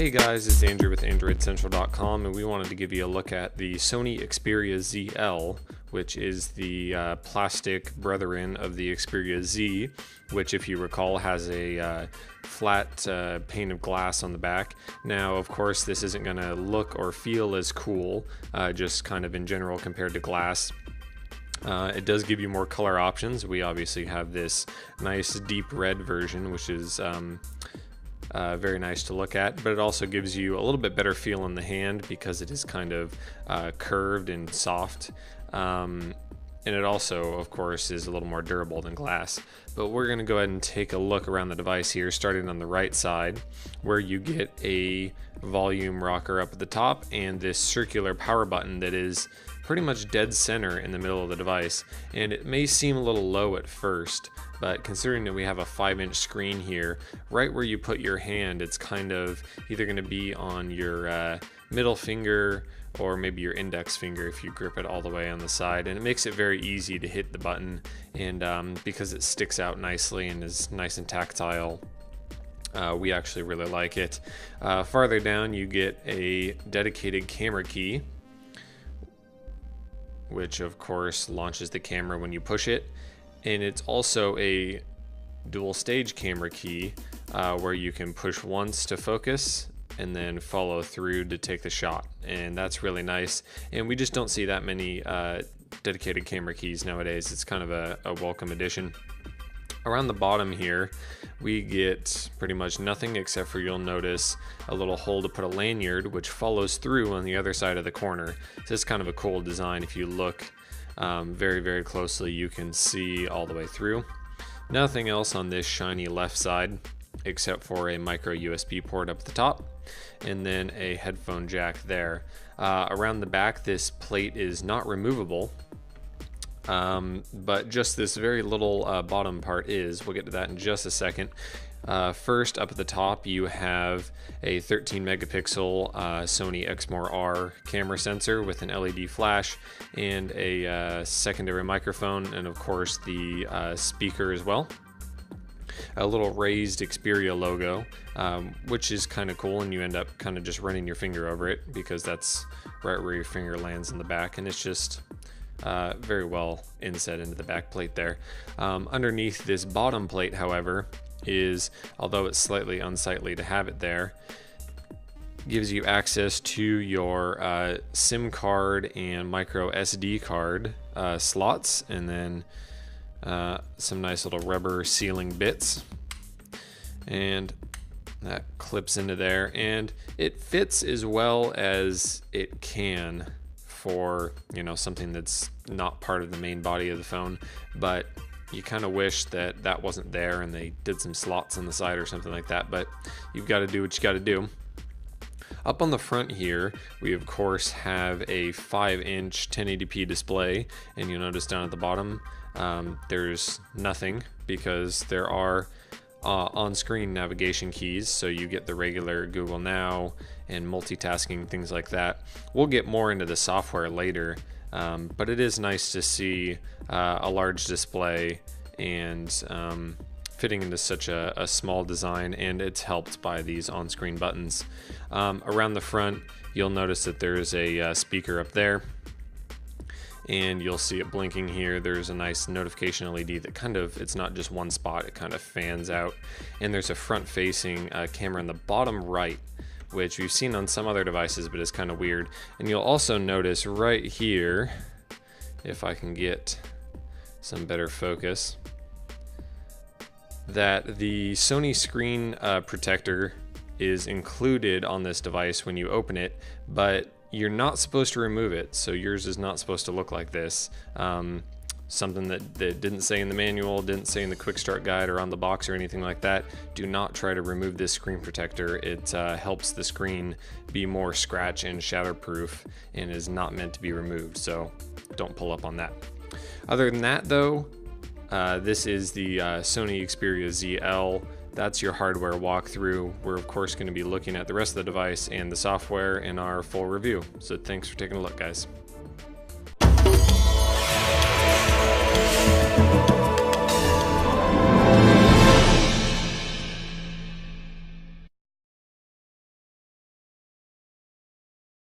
Hey guys, it's Andrew with AndroidCentral.com, and we wanted to give you a look at the Sony Xperia ZL, which is the plastic brethren of the Xperia Z, which, if you recall, has a flat pane of glass on the back. Now, of course, this isn't going to look or feel as cool, just kind of in general compared to glass. It does give you more color options. We obviously have this nice deep red version, which is very nice to look at, but it also gives you a little bit better feel in the hand because it is kind of curved and soft. And it also, of course, is a little more durable than glass. But we're going to go ahead and take a look around the device here, starting on the right side, where you get a volume rocker up at the top and this circular power button that is pretty much dead center in the middle of the device. And it may seem a little low at first, but considering that we have a 5-inch screen here, right where you put your hand, it's kind of either going to be on your middle finger or maybe your index finger if you grip it all the way on the side, and it makes it very easy to hit the button. And because it sticks out nicely and is nice and tactile, we actually really like it. Farther down, you get a dedicated camera key, which of course launches the camera when you push it, and it's also a dual stage camera key where you can push once to focus and then follow through to take the shot, and that's really nice. And we just don't see that many dedicated camera keys nowadays. It's kind of a welcome addition. Around the bottom here, we get pretty much nothing except for, you'll notice, a little hole to put a lanyard which follows through on the other side of the corner. So it's kind of a cool design. If you look very, very closely, you can see all the way through. Nothing else on this shiny left side except for a micro USB port up at the top and then a headphone jack there. Around the back, this plate is not removable. But just this very little bottom part is. We'll get to that in just a second. First, up at the top, you have a 13 megapixel Sony Exmor R camera sensor with an LED flash and a secondary microphone, and of course the speaker as well. A little raised Xperia logo, which is kind of cool, and you end up kind of just running your finger over it because that's right where your finger lands in the back, and it's just very well inset into the back plate there. Underneath this bottom plate, however, is, although it's slightly unsightly to have it there, gives you access to your SIM card and micro SD card slots, and then some nice little rubber sealing bits, and that clips into there, and it fits as well as it can for, you know, something that's not part of the main body of the phone. But you kind of wish that that wasn't there and they did some slots on the side or something like that, but you've got to do what you got to do. Up on the front here, we of course have a 5-inch 1080p display, and you'll notice down at the bottom there's nothing because there are on-screen navigation keys, so you get the regular Google Now and multitasking, things like that. We'll get more into the software later, but it is nice to see a large display and fitting into such a small design, and it's helped by these on-screen buttons. Around the front, you'll notice that there's a speaker up there, and you'll see it blinking here. There's a nice notification LED that kind of, it's not just one spot, it kind of fans out. And there's a front-facing camera in the bottom right, which we've seen on some other devices, but it's kind of weird. And you'll also notice right here, if I can get some better focus, that the Sony screen protector is included on this device when you open it, but you're not supposed to remove it, so yours is not supposed to look like this. Something that didn't say in the manual, didn't say in the quick start guide or on the box or anything like that. Do not try to remove this screen protector. It helps the screen be more scratch and shatterproof and is not meant to be removed, so don't pull up on that. Other than that though, this is the Sony Xperia ZL. That's your hardware walkthrough. We're of course going to be looking at the rest of the device and the software in our full review. So thanks for taking a look, guys.